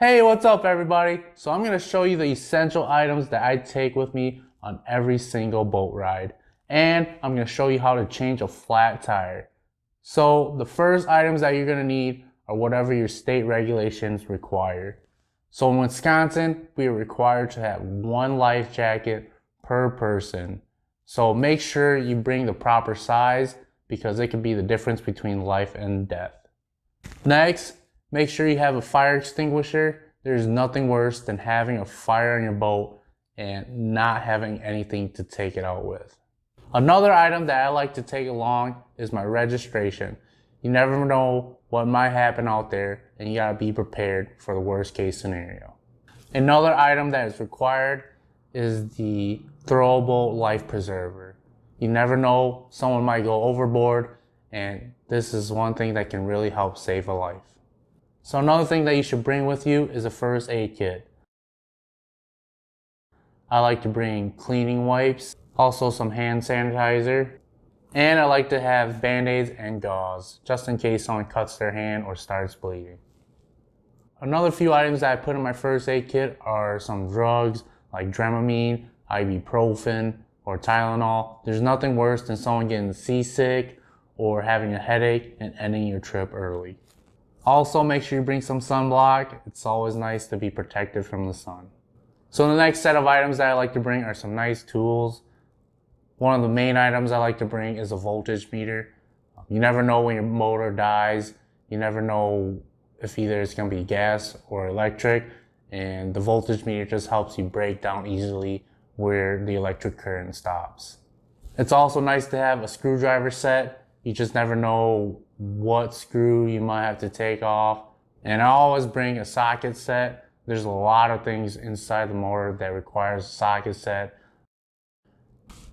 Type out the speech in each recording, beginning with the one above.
Hey, what's up everybody? So I'm going to show you the essential items that I take with me on every single boat ride. And I'm going to show you how to change a flat tire. So the first items that you're going to need are whatever your state regulations require. So in Wisconsin, we are required to have one life jacket per person. So make sure you bring the proper size because it could be the difference between life and death. Next, make sure you have a fire extinguisher. There's nothing worse than having a fire on your boat and not having anything to take it out with. Another item that I like to take along is my registration. You never know what might happen out there and you gotta be prepared for the worst case scenario. Another item that is required is the throwable life preserver. You never know, someone might go overboard, and this is one thing that can really help save a life. So another thing that you should bring with you is a first aid kit. I like to bring cleaning wipes, also some hand sanitizer, and I like to have band-aids and gauze, just in case someone cuts their hand or starts bleeding. Another few items that I put in my first aid kit are some drugs like Dramamine, ibuprofen, or Tylenol. There's nothing worse than someone getting seasick or having a headache and ending your trip early. Also, make sure you bring some sunblock. It's always nice to be protected from the sun. So the next set of items that I like to bring are some nice tools. One of the main items I like to bring is a voltage meter. You never know when your motor dies. You never know if either it's going to be gas or electric. And the voltage meter just helps you break down easily where the electric current stops. It's also nice to have a screwdriver set. You just never know what screw you might have to take off. And I always bring a socket set. There's a lot of things inside the motor that requires a socket set.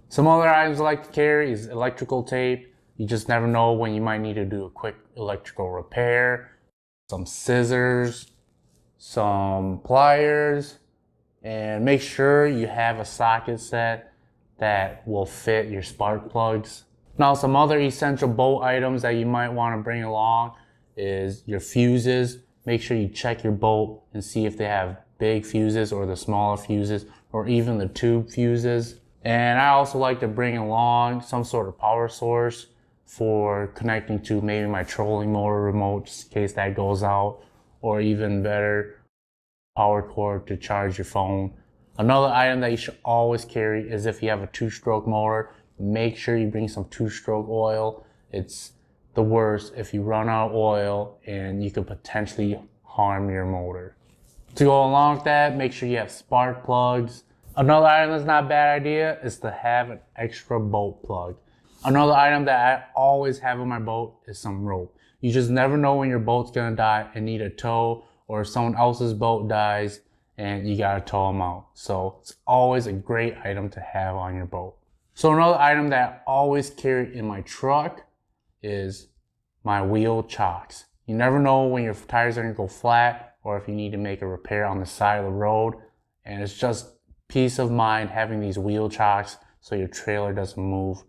Some other items I like to carry is electrical tape. You just never know when you might need to do a quick electrical repair. Some scissors, some pliers, and make sure you have a socket set that will fit your spark plugs. Now, some other essential boat items that you might want to bring along is your fuses. Make sure you check your boat and see if they have big fuses or the smaller fuses or even the tube fuses. And I also like to bring along some sort of power source for connecting to maybe my trolling motor remote just in case that goes out, or even better, power cord to charge your phone. Another item that you should always carry is if you have a two-stroke motor, make sure you bring some two-stroke oil. It's the worst if you run out of oil and you could potentially harm your motor. To go along with that, make sure you have spark plugs. Another item that's not a bad idea is to have an extra boat plug. Another item that I always have on my boat is some rope. You just never know when your boat's gonna die and need a tow, or if someone else's boat dies and you gotta tow them out. So it's always a great item to have on your boat. So another item that I always carry in my truck is my wheel chocks. You never know when your tires are gonna go flat or if you need to make a repair on the side of the road. And it's just peace of mind having these wheel chocks so your trailer doesn't move.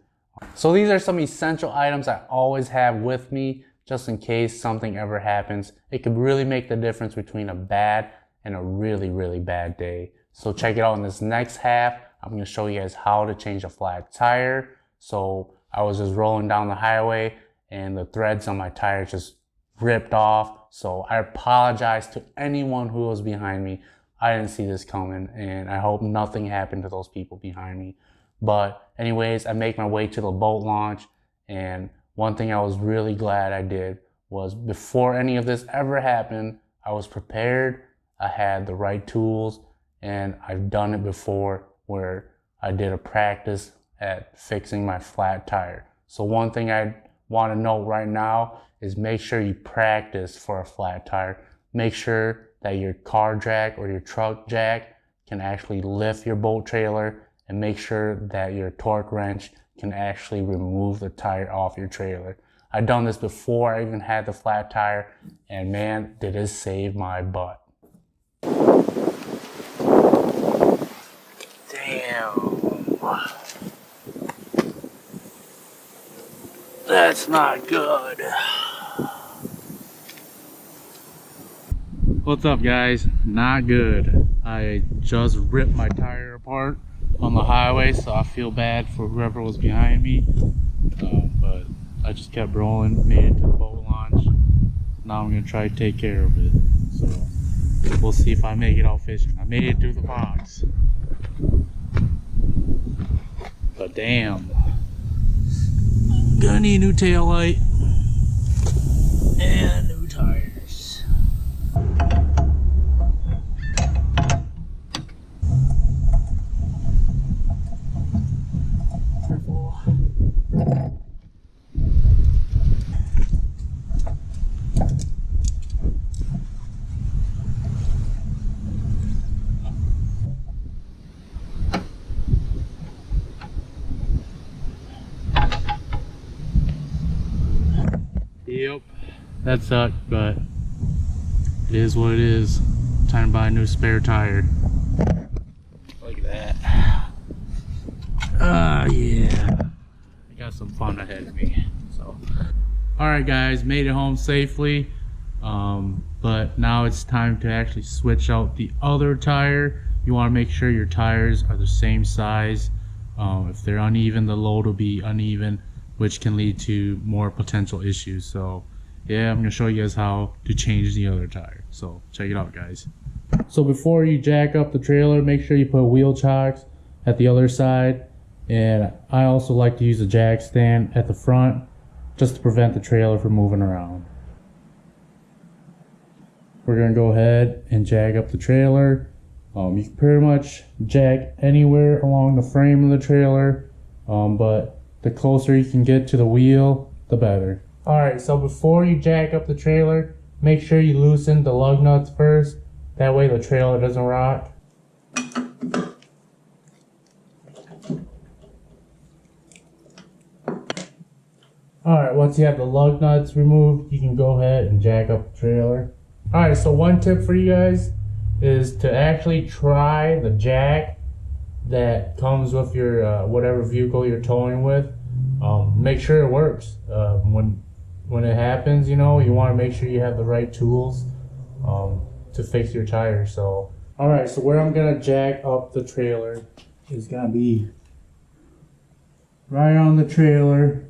So these are some essential items I always have with me just in case something ever happens. It could really make the difference between a bad and a really, really bad day. So check it out in this next half. I'm going to show you guys how to change a flat tire. So I was just rolling down the highway and the threads on my tire just ripped off. So I apologize to anyone who was behind me. I didn't see this coming and I hope nothing happened to those people behind me. But anyways, I make my way to the boat launch, and one thing I was really glad I did was before any of this ever happened, I was prepared, I had the right tools, and I've done it before where I did a practice at fixing my flat tire. So one thing I want to note right now is make sure you practice for a flat tire. Make sure that your car jack or your truck jack can actually lift your boat trailer, and make sure that your torque wrench can actually remove the tire off your trailer. I've done this before I even had the flat tire, and man, did it save my butt. Damn. That's not good. What's up, guys? Not good. I just ripped my tire apart on the highway, so I feel bad for whoever was behind me. But I just kept rolling, made it to the boat launch. Now I'm gonna try to take care of it. So we'll see if I make it out fishing. I made it through the box, but damn, gonna need a new tail light and new tires. Yep, that sucked, but it is what it is. Time to buy a new spare tire. Look at that. Yeah. I got some fun ahead of me. So, alright guys, made it home safely. But now it's time to actually switch out the other tire. You want to make sure your tires are the same size. If they're uneven, the load will be uneven, which can lead to more potential issues. So yeah, I'm gonna show you guys how to change the other tire. So check it out, guys. So before you jack up the trailer, make sure you put wheel chocks at the other side. And I also like to use a jack stand at the front just to prevent the trailer from moving around. We're gonna go ahead and jack up the trailer. You can pretty much jack anywhere along the frame of the trailer, but the closer you can get to the wheel, the better. Alright, so before you jack up the trailer, make sure you loosen the lug nuts first. That way the trailer doesn't rock. Alright, once you have the lug nuts removed, you can go ahead and jack up the trailer. Alright, so one tip for you guys is to actually try the jack that comes with your whatever vehicle you're towing with. Make sure it works. When it happens, you know, you want to make sure you have the right tools to fix your tires. So alright, so where I'm gonna jack up the trailer is gonna be right on the trailer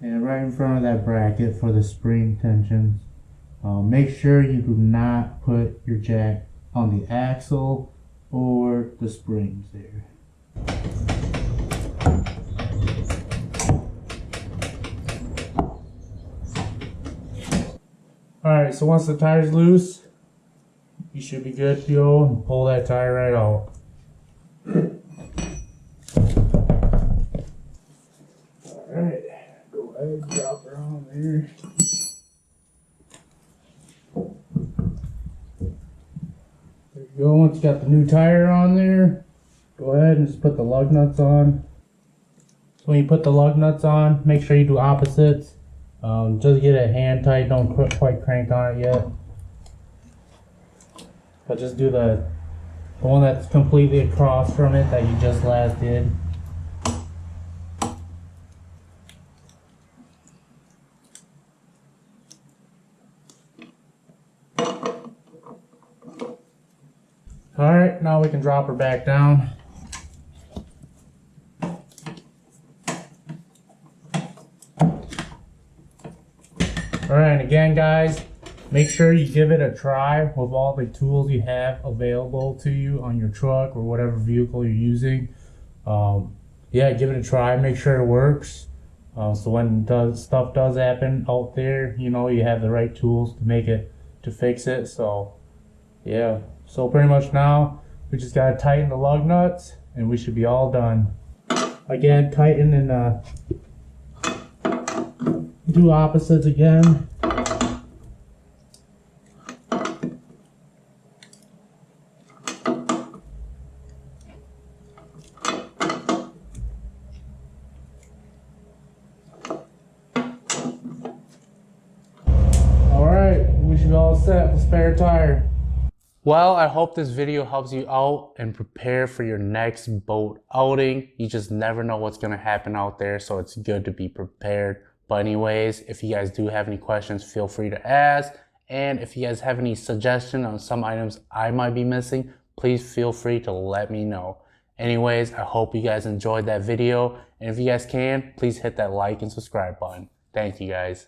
and right in front of that bracket for the spring tensions. Make sure you do not put your jack on the axle or the springs there. Alright, so once the tire's loose, you should be good to go and pull that tire right out. Alright, go ahead and drop her on there. There you go. Once you got the new tire on there, go ahead and just put the lug nuts on. So when you put the lug nuts on, make sure you do opposites. Just get it hand tight, don't quite crank on it yet. But just do the one that's completely across from it that you just last did. Alright, now we can drop her back down. Alright, and again guys, make sure you give it a try with all the tools you have available to you on your truck or whatever vehicle you're using. Yeah, give it a try, make sure it works. So when stuff does happen out there, you know, you have the right tools to fix it. So yeah, so pretty much now we just gotta tighten the lug nuts and we should be all done. Again, tighten and do opposites again. Alright, we should be all set for spare tire. Well, I hope this video helps you out and prepare for your next boat outing. You just never know what's going to happen out there, so it's good to be prepared. But anyways, if you guys do have any questions, feel free to ask. And if you guys have any suggestion on some items I might be missing, please feel free to let me know. Anyways, I hope you guys enjoyed that video, and if you guys can, please hit that like and subscribe button. Thank you guys.